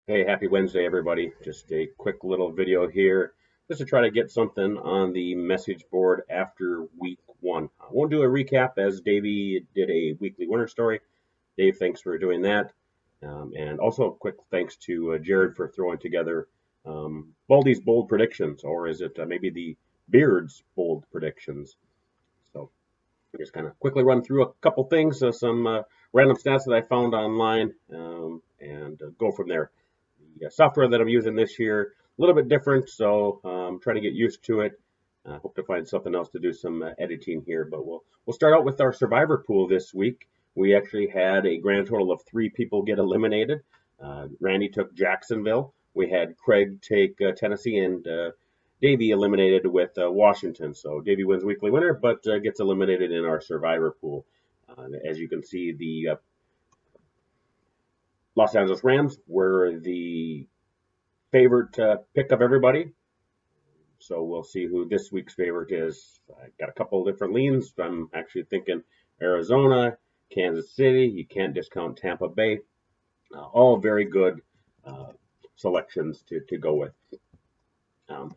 Hey, happy Wednesday, everybody. Just a quick little video here just to try to get something on the message board after week one. I won't do a recap as Davey did a weekly winner story. Dave, thanks for doing that. And also a quick thanks to Jared for throwing together Baldy's bold predictions, or is it maybe the Beard's bold predictions? So just kind of quickly run through a couple things, some random stats that I found online, and go from there. The software that I'm using this year, a little bit different, so I'm trying to get used to it. I hope to find something else to do some editing here, but we'll start out with our survivor pool this week. We actually had a grand total of 3 people get eliminated. Randy took Jacksonville. We had Craig take Tennessee, and Davey eliminated with Washington. So Davey wins weekly winner, but gets eliminated in our survivor pool. As you can see, the Los Angeles Rams were the favorite pick of everybody. So we'll see who this week's favorite is. I got a couple of different leans. I'm actually thinking Arizona, Kansas City. You can't discount Tampa Bay. All very good selections to go with.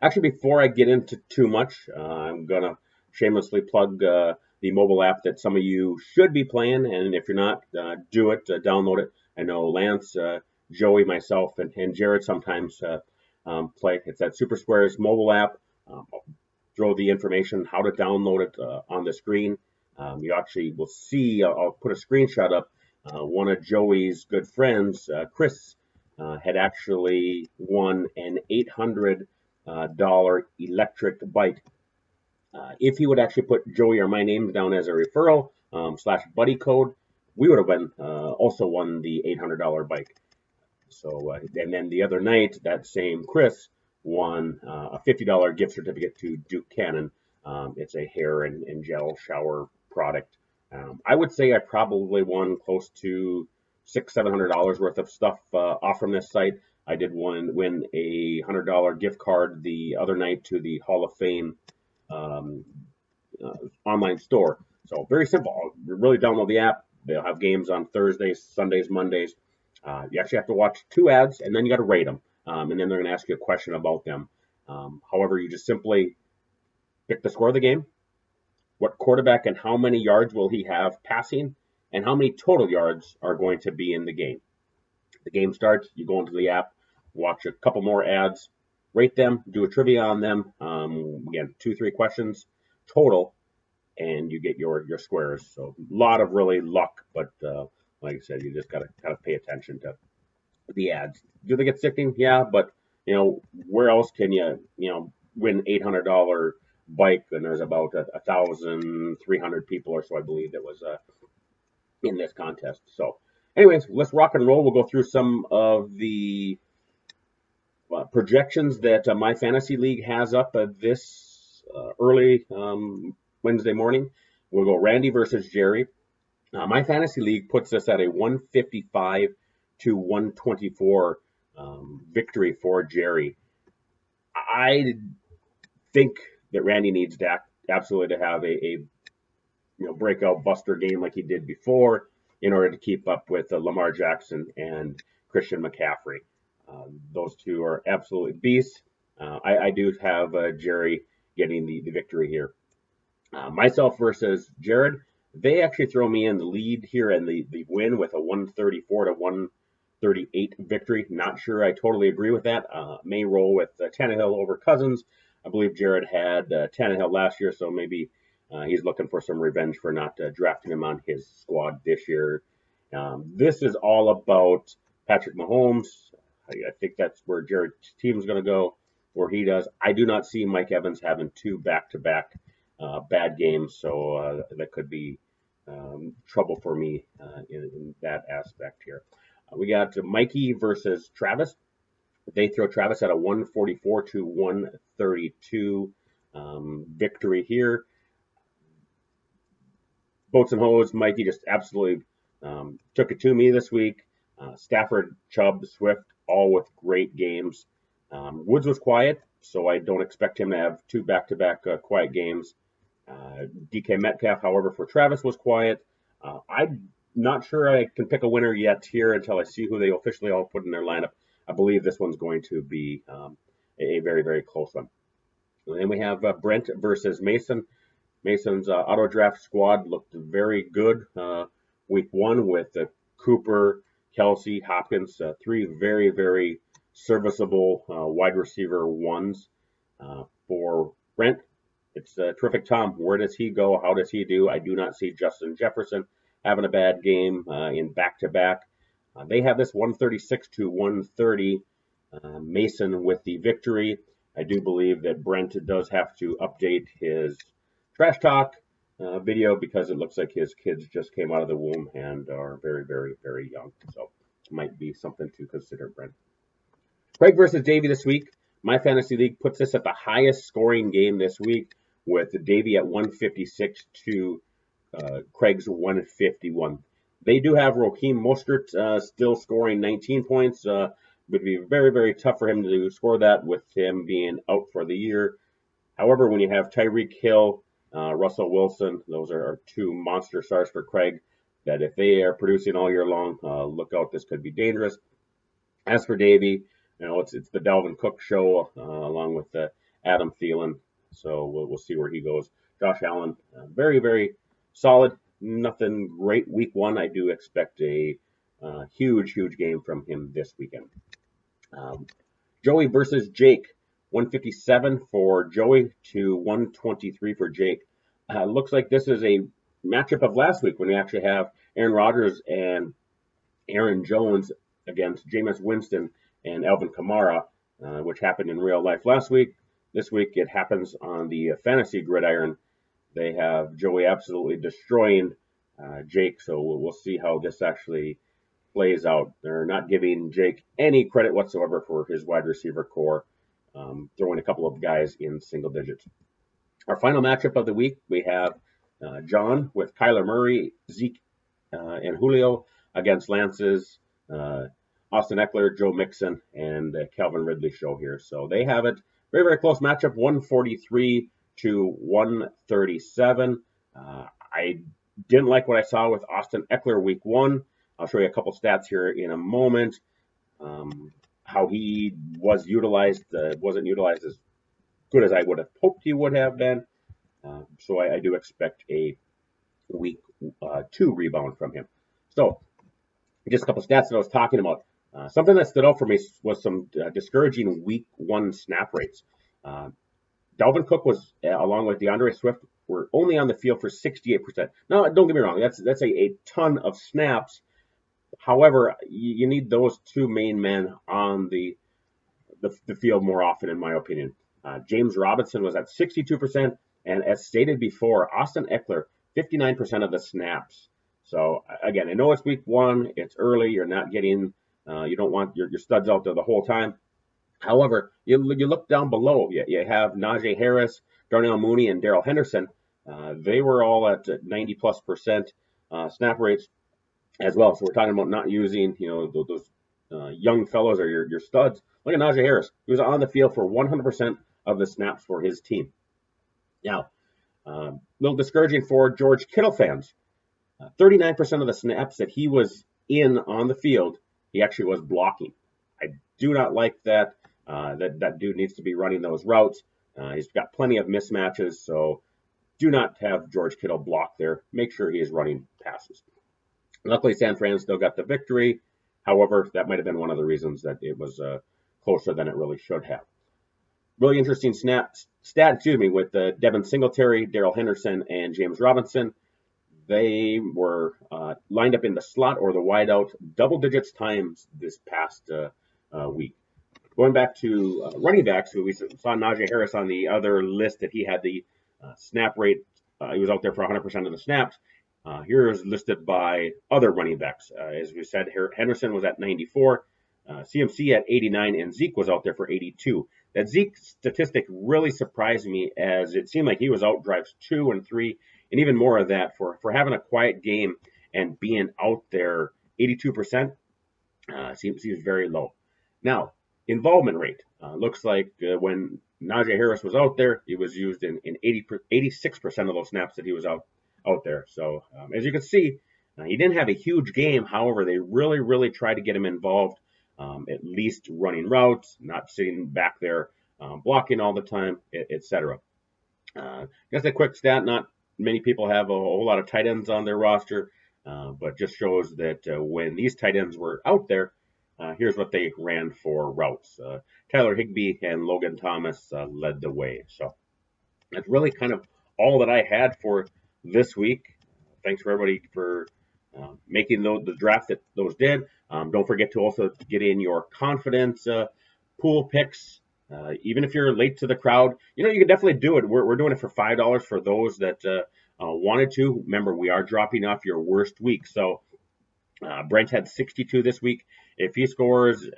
Actually, before I get into too much, I'm going to shamelessly plug the mobile app that some of you should be playing. And if you're not, do it, download it. I know Lance, Joey, myself, and Jared sometimes play. It's that SuperSquares mobile app. I'll throw the information how to download it on the screen. You actually will see, I'll put a screenshot up. One of Joey's good friends, Chris, had actually won an $800 electric bike. If he would actually put Joey or my name down as a referral slash buddy code, we would have been also won the $800 bike. So, and then the other night, that same Chris won a $50 gift certificate to Duke Cannon. It's a hair and gel shower product. I would say I probably won close to $600-700 worth of stuff off from this site. I did win a $100 gift card the other night to the Hall of Fame um, online store. So very simple. Really download the app. They'll have games on Thursdays, Sundays, Mondays. You actually have to watch 2 ads, and then you got to rate them. And then they're going to ask you a question about them. However, you just simply pick the score of the game, what quarterback and how many yards will he have passing, and how many total yards are going to be in the game. The game starts, you go into the app, watch a couple more ads, rate them, do a trivia on them. Again, 2-3 questions total, and you get your squares. So a lot of really luck, but like I said, you just gotta pay attention to the ads. Do they get sifting? Yeah, but where else can you win $800 bike? And there's about 1,300 people or so, I believe, that was in this contest. So, anyways, let's rock and roll. We'll go through some of the projections that my fantasy league has up this early Wednesday morning. We'll go Randy versus Jerry. My fantasy league puts us at a 155 to 124 victory for Jerry. I think that Randy needs to absolutely to have a breakout buster game like he did before in order to keep up with Lamar Jackson and Christian McCaffrey. Those two are absolutely beasts. I do have Jerry getting the victory here. Myself versus Jared, they actually throw me in the lead here and the win with a 134 to 138 victory. Not sure I totally agree with that. May roll with Tannehill over Cousins. I believe Jared had Tannehill last year, so maybe he's looking for some revenge for not drafting him on his squad this year. This is all about Patrick Mahomes. I think that's where Jared's team is going to go, where he does. I do not see Mike Evans having 2 back-to-back bad games, so that could be trouble for me in that aspect here. We got Mikey versus Travis. They throw Travis at a 144 to 132 victory here. Boats and hose, Mikey just absolutely took it to me this week. Stafford, Chubb, Swift, all with great games. Woods was quiet, so I don't expect him to have 2 back-to-back quiet games. DK Metcalf, however, for Travis was quiet. I'm not sure I can pick a winner yet here until I see who they officially all put in their lineup. I believe this one's going to be a very, very close one. And then we have Brent versus Mason. Mason's auto draft squad looked very good week one with Cooper, Kelsey, Hopkins, three very, very serviceable wide receiver ones for Brent. It's terrific. Tom, where does he go? How does he do? I do not see Justin Jefferson having a bad game in back-to-back. They have this 136 to 130. Mason with the victory. I do believe that Brent does have to update his trash talk video because it looks like his kids just came out of the womb and are very, very, very young. So it might be something to consider, Brent. Craig versus Davey this week. My fantasy league puts this at the highest scoring game this week with Davey at 156 to Craig's 151. They do have Raheem Mostert still scoring 19 points. Would be very, very tough for him to score that with him being out for the year. However, when you have Tyreek Hill, Russell Wilson, those are two monster stars for Craig that if they are producing all year long, look out, this could be dangerous. As for Davey, it's the Dalvin Cook show along with Adam Thielen, so we'll see where he goes. Josh Allen, very, very solid. Nothing great week one. I do expect a huge, huge game from him this weekend. Joey versus Jake. 157 for Joey to 123 for Jake. Looks like this is a matchup of last week when we actually have Aaron Rodgers and Aaron Jones against Jameis Winston and Alvin Kamara, which happened in real life last week. This week it happens on the fantasy gridiron. They have Joey absolutely destroying Jake, so we'll see how this actually plays out. They're not giving Jake any credit whatsoever for his wide receiver core, throwing a couple of guys in single digits. Our final matchup of the week, we have John with Kyler Murray, Zeke, and Julio against Lance's Austin Eckler, Joe Mixon, and Calvin Ridley show here. So they have it. Very, very close matchup, 143 to 137. I didn't like what I saw with Austin Eckler week one. I'll show you a couple stats here in a moment. How he was utilized, wasn't utilized as good as I would have hoped he would have been. So I do expect a week two rebound from him. So just a couple stats that I was talking about. Something that stood out for me was some discouraging week one snap rates. Dalvin Cook was, along with DeAndre Swift, were only on the field for 68%. Now, don't get me wrong, that's a ton of snaps. However, you need those two main men on the field more often, in my opinion. James Robinson was at 62%, and as stated before, Austin Eckler, 59% of the snaps. So, again, I know it's week one, it's early, you're not getting, you don't want your studs out there the whole time. However, you look down below, you have Najee Harris, Darnell Mooney, and Darrell Henderson. They were all at 90+% snap rates as well. So we're talking about not using, those young fellows or your studs. Look at Najee Harris. He was on the field for 100% of the snaps for his team. Now, a little discouraging for George Kittle fans. 39% of the snaps that he was in on the field, he actually was blocking. I do not like that. That dude needs to be running those routes. He's got plenty of mismatches, so do not have George Kittle block there. Make sure he is running passes. Luckily, San Fran still got the victory. However, that might have been one of the reasons that it was closer than it really should have. Really interesting stat, with Devin Singletary, Darrell Henderson, and James Robinson. They were lined up in the slot or the wideout double digits times this past week. Going back to running backs, we saw Najee Harris on the other list that he had the snap rate. He was out there for 100% of the snaps. Here is listed by other running backs. As we said, Henderson was at 94, CMC at 89, and Zeke was out there for 82. That Zeke statistic really surprised me, as it seemed like he was out drives 2 and 3, and even more of that for having a quiet game and being out there 82%. Seems very low. Now, involvement rate. Looks like when Najee Harris was out there, he was used in 86% of those snaps that he was out there. So as you can see, he didn't have a huge game. However, they really, really tried to get him involved at least running routes, not sitting back there blocking all the time, etc. Just a quick stat, not many people have a whole lot of tight ends on their roster, but just shows that when these tight ends were out there, here's what they ran for routes. Tyler Higbee and Logan Thomas led the way. So that's really kind of all that I had for this week. Thanks for everybody for making the draft that those did. Don't forget to also get in your confidence pool picks. Even if you're late to the crowd, you can definitely do it. We're doing it for $5 for those that wanted to. Remember, we are dropping off your worst week. So Brent had 62 this week. If he scores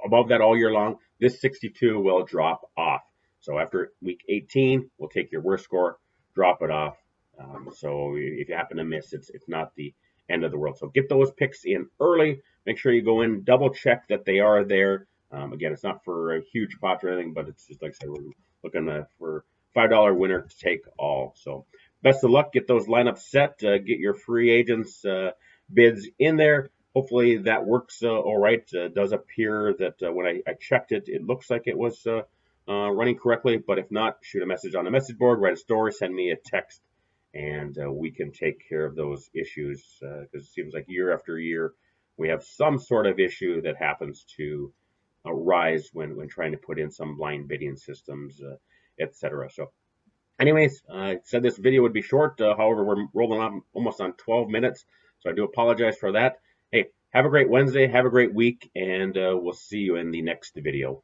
above that all year long, this 62 will drop off. So after week 18, we'll take your worst score, drop it off. So if you happen to miss, it's not the end of the world. So get those picks in early. Make sure you go in, double check that they are there. Again, it's not for a huge pot or anything, but it's just like I said, we're looking for $5 winner to take all. So best of luck. Get those lineups set. Get your free agents bids in there. Hopefully that works all right. It does appear that when I checked it, it looks like it was running correctly. But if not, shoot a message on the message board, write a story, send me a text, and we can take care of those issues because it seems like year after year we have some sort of issue that happens to arise when trying to put in some blind bidding systems, etc. So anyways, I said this video would be short. However, we're rolling on almost on 12 minutes. So I do apologize for that. Hey, have a great Wednesday. Have a great week. And we'll see you in the next video.